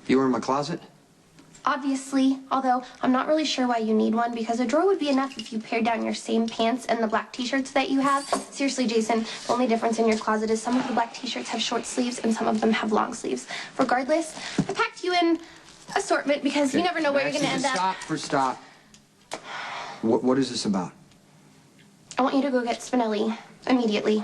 You were in my closet? Obviously, although I'm not really sure why you need one, because a drawer would be enough if you pared down your same pants and the black t-shirts that you have. Seriously, Jason, the only difference in your closet is some of the black t-shirts have short sleeves and some of them have long sleeves. Regardless, I packed you in assortment because you never know where you're going to end up. Stop. What is this about? I want you to go get Spinelli immediately.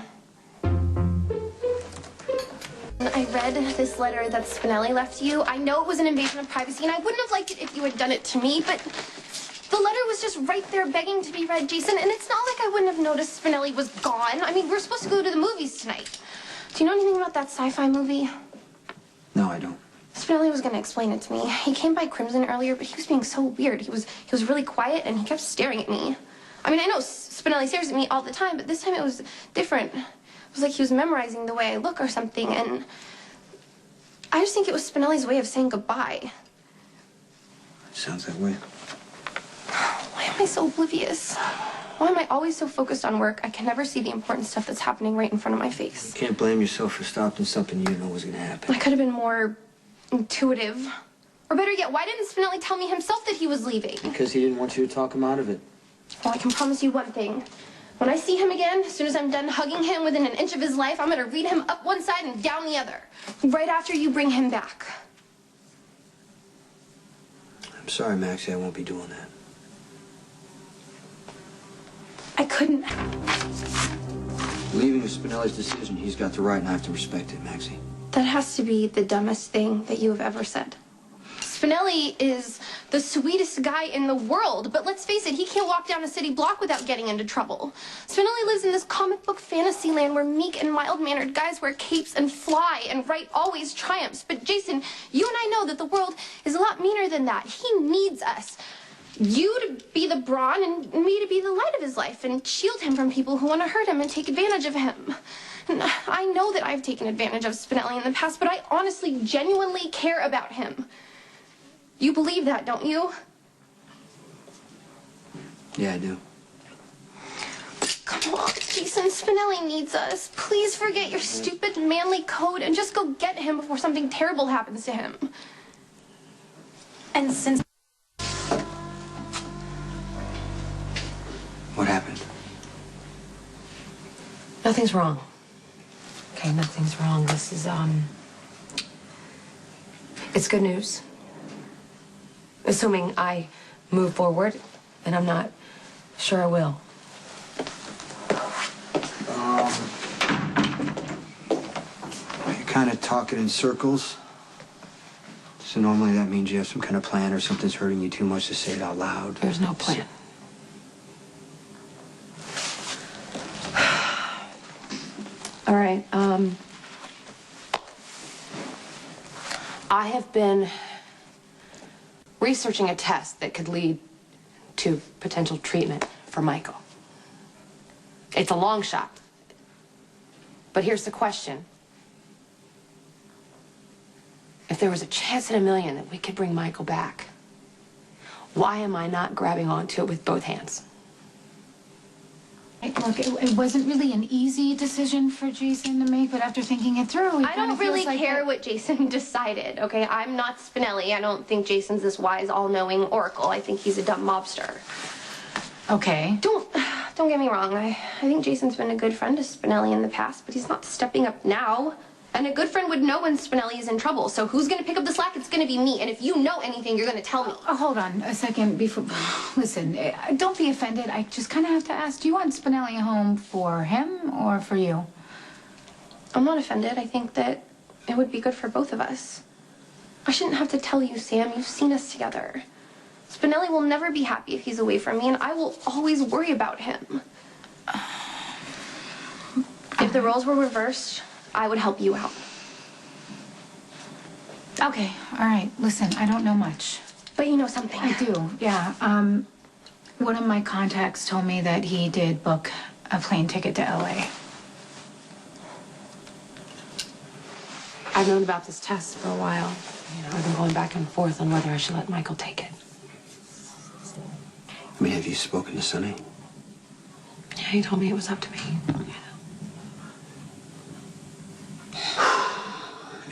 I read this letter that Spinelli left you. I know it was an invasion of privacy, and I wouldn't have liked it if you had done it to me, but the letter was just right there begging to be read, Jason, and it's not like I wouldn't have noticed Spinelli was gone. I mean, we're supposed to go to the movies tonight. Do you know anything about that sci-fi movie? No, I don't. Spinelli was going to explain it to me. He came by Crimson earlier, but he was being so weird. He was really quiet, and he kept staring at me. I mean, I know Spinelli stares at me all the time, but this time it was different. It was like he was memorizing the way I look or something, and I just think it was Spinelli's way of saying goodbye. Sounds that way. Why am I so oblivious? Why am I always so focused on work, I can never see the important stuff that's happening right in front of my face? You can't blame yourself for stopping something you didn't know was going to happen. I could have been more intuitive. Or better yet, why didn't Spinelli tell me himself that he was leaving? Because he didn't want you to talk him out of it. Well, I can promise you one thing. When I see him again, as soon as I'm done hugging him within an inch of his life, I'm going to read him up one side and down the other. Right after you bring him back. I'm sorry, Maxie. I won't be doing that. I couldn't. Leaving is Spinelli's decision. He's got the right, and I have to respect it, Maxie. That has to be the dumbest thing that you have ever said. Spinelli is the sweetest guy in the world, but let's face it, he can't walk down a city block without getting into trouble. Spinelli lives in this comic book fantasy land where meek and mild-mannered guys wear capes and fly and right always triumphs. But Jason, you and I know that the world is a lot meaner than that. He needs us. You to be the brawn and me to be the light of his life and shield him from people who want to hurt him and take advantage of him. And I know that I've taken advantage of Spinelli in the past, but I honestly, genuinely care about him. You believe that, don't you? Yeah, I do. Come on, Jason, Spinelli needs us. Please forget your stupid manly code and just go get him before something terrible happens to him. And since... What happened? Nothing's wrong. Okay, nothing's wrong. This is, it's good news. Assuming I move forward, and I'm not sure I will. You're kind of talking in circles. So normally that means you have some kind of plan or something's hurting you too much to say it out loud. There's no plan. All right, I have been researching a test that could lead to potential treatment for Michael. It's a long shot. But here's the question. If there was a chance in a million that we could bring Michael back, why am I not grabbing onto it with both hands? Look, it wasn't really an easy decision for Jason to make, but after thinking it through, I don't really care what Jason decided, okay? I'm not Spinelli. I don't think Jason's this wise, all-knowing oracle. I think he's a dumb mobster. Okay. Don't get me wrong. I think Jason's been a good friend to Spinelli in the past, but he's not stepping up now. And a good friend would know when Spinelli is in trouble. So who's going to pick up the slack? It's going to be me. And if you know anything, you're going to tell me. Oh, hold on a second before... Listen, don't be offended. I just kind of have to ask, do you want Spinelli home for him or for you? I'm not offended. I think that it would be good for both of us. I shouldn't have to tell you, Sam. You've seen us together. Spinelli will never be happy if he's away from me, and I will always worry about him. If the roles were reversed, I would help you out. Okay, all right. Listen, I don't know much. But you know something. I do, yeah. One of my contacts told me that he did book a plane ticket to LA. I've known about this test for a while. You know, I've been going back and forth on whether I should let Michael take it. I mean, have you spoken to Sonny? Yeah, he told me it was up to me.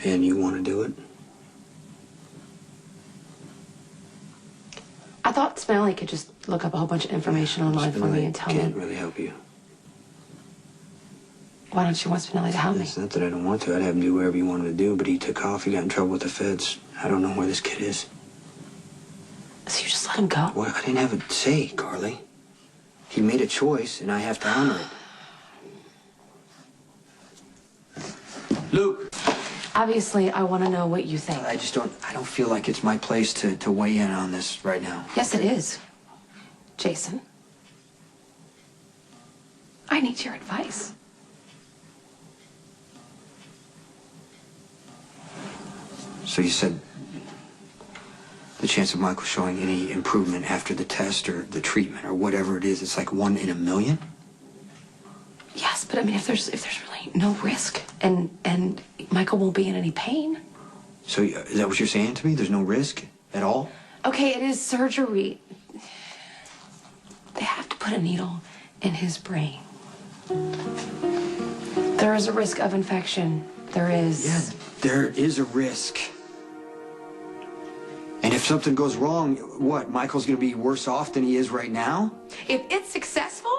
And you want to do it? thought Spinelli could just look up a whole bunch of information online for me and tell me. Can't really help you. Why don't you want Spinelli to help me? It's not that I don't want to. I'd have him do whatever he wanted to do, but he took off. He got in trouble with the feds. I don't know where this kid is. So you just let him go? Well, I didn't have a say, Carly. He made a choice, and I have to honor it. Luke! Obviously, I want to know what you think. I don't feel like it's my place to weigh in on this right now. Yes, it is. Jason. I need your advice. So you said the chance of Michael showing any improvement after the test or the treatment or whatever it is, it's like 1 in a million? Yes, but I mean, if there's really no risk and Michael won't be in any pain. So is that what you're saying to me? There's no risk at all? Okay, it is surgery. They have to put a needle in his brain. There is a risk of infection. There is. Yeah, there is a risk. And if something goes wrong, what, Michael's gonna be worse off than he is right now? If it's successful,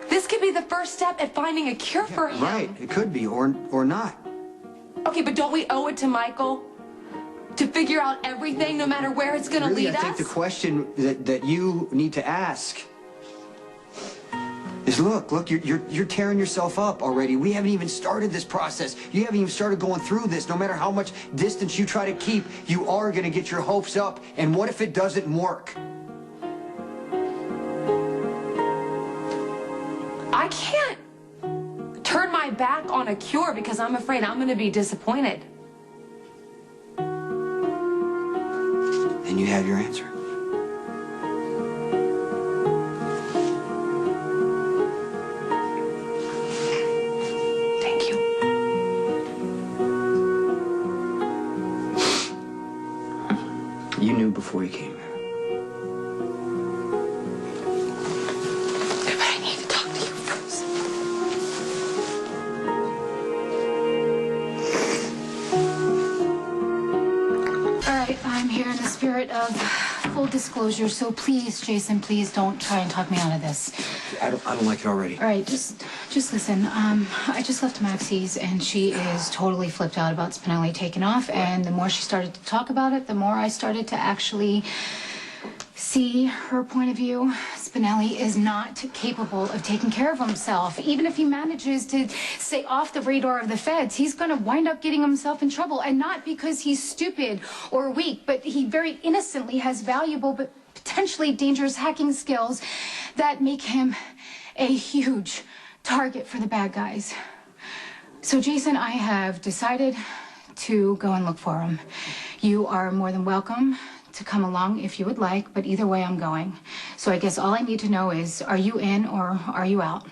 this could be the first step at finding a cure for him. Right, it could be, or not. Okay, but don't we owe it to Michael to figure out everything, no matter where it's gonna Really, lead I us? think the question that you need to ask is, look, you're tearing yourself up already. We haven't even started this process. You haven't even started going through this. No matter how much distance you try to keep, you are gonna get your hopes up. And what if it doesn't work? I can't turn my back on a cure because I'm afraid I'm gonna be disappointed. And you have your answer. Thank you. You knew before you came here. But I need to talk to you first. All right, I'm here in the spirit of full disclosure, so please, Jason, please don't try and talk me out of this. I don't like it already. All right, just listen. I just left Maxie's, and she is totally flipped out about Spinelli taking off. And the more she started to talk about it, the more I started to actually see her point of view. Spinelli is not capable of taking care of himself. Even if he manages to stay off the radar of the feds, he's going to wind up getting himself in trouble. And not because he's stupid or weak, but he very innocently has valuable but potentially dangerous hacking skills that make him a huge target for the bad guys. So, Jason, I have decided to go and look for him. You are more than welcome to come along if you would like, but either way, I'm going. So I guess all I need to know is, are you in or are you out?